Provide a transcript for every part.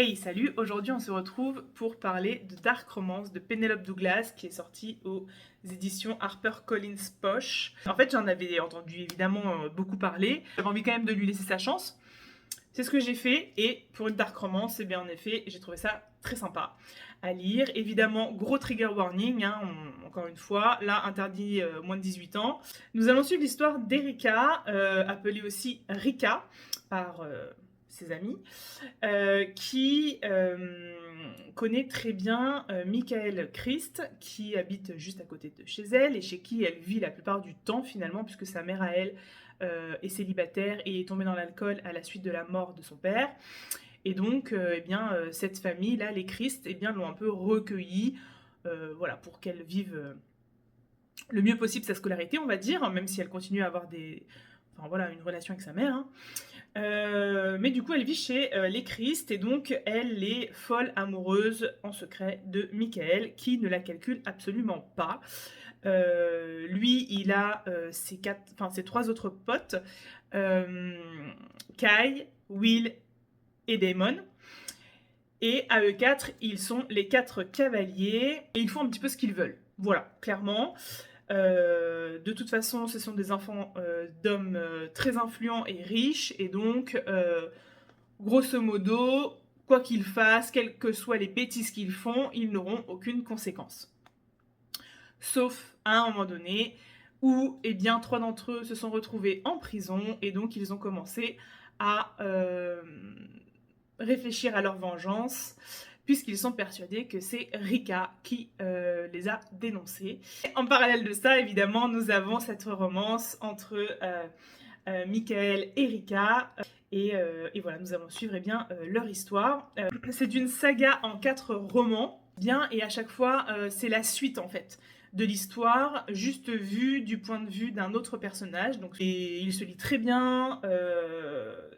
Hey, salut! Aujourd'hui, on se retrouve pour parler de Dark Romance de Penelope Douglas qui est sorti aux éditions HarperCollins Poche. En fait, j'en avais entendu évidemment beaucoup parler. J'avais envie quand même de lui laisser sa chance. C'est ce que j'ai fait et pour une Dark Romance, eh bien en effet, j'ai trouvé ça très sympa à lire. Évidemment, gros trigger warning, hein, encore une fois, là interdit moins de 18 ans. Nous allons suivre l'histoire d'Erika, appelée aussi Rika par ses amis, qui connaît très bien Michael Christ, qui habite juste à côté de chez elle et chez qui elle vit la plupart du temps finalement, puisque sa mère à elle est célibataire et est tombée dans l'alcool à la suite de la mort de son père. Et donc, cette famille-là, les Christ, l'ont un peu recueillie voilà, pour qu'elle vive le mieux possible sa scolarité, on va dire, même si elle continue à avoir une relation avec sa mère. Hein. Mais du coup, elle vit chez les Christ et donc elle est folle amoureuse en secret de Michael qui ne la calcule absolument pas. Lui, il a ses trois autres potes, Kai, Will et Damon. Et à eux quatre, ils sont les quatre cavaliers et ils font un petit peu ce qu'ils veulent. Voilà, clairement. De toute façon, ce sont des enfants d'hommes très influents et riches, et donc, grosso modo, quoi qu'ils fassent, quelles que soient les bêtises qu'ils font, ils n'auront aucune conséquence. Sauf à un moment donné où, trois d'entre eux se sont retrouvés en prison, et donc ils ont commencé à réfléchir à leur vengeance, puisqu'ils sont persuadés que c'est Rika qui les a dénoncés. En parallèle de ça, évidemment, nous avons cette romance entre Michael et Rika, et voilà, nous allons suivre leur histoire. C'est une saga en 4 romans, et à chaque fois, c'est la suite en fait de l'histoire, juste vue du point de vue d'un autre personnage. Donc, et il se lit très bien,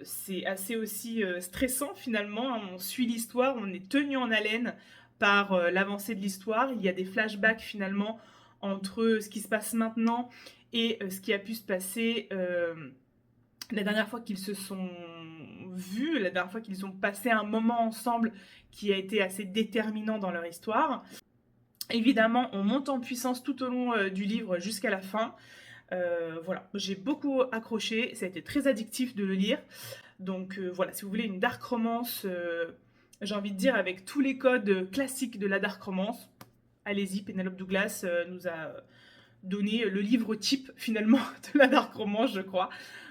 c'est assez aussi stressant finalement, hein. On suit l'histoire, on est tenu en haleine par l'avancée de l'histoire. Il y a des flashbacks finalement entre ce qui se passe maintenant et ce qui a pu se passer la dernière fois qu'ils se sont vus, la dernière fois qu'ils ont passé un moment ensemble qui a été assez déterminant dans leur histoire. Évidemment, on monte en puissance tout au long du livre jusqu'à la fin. Voilà, j'ai beaucoup accroché, ça a été très addictif de le lire. Donc voilà, si vous voulez une dark romance, j'ai envie de dire avec tous les codes classiques de la dark romance, allez-y, Penelope Douglas nous a donné le livre type finalement de la dark romance, je crois.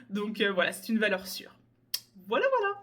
Donc voilà, c'est une valeur sûre. Voilà, voilà.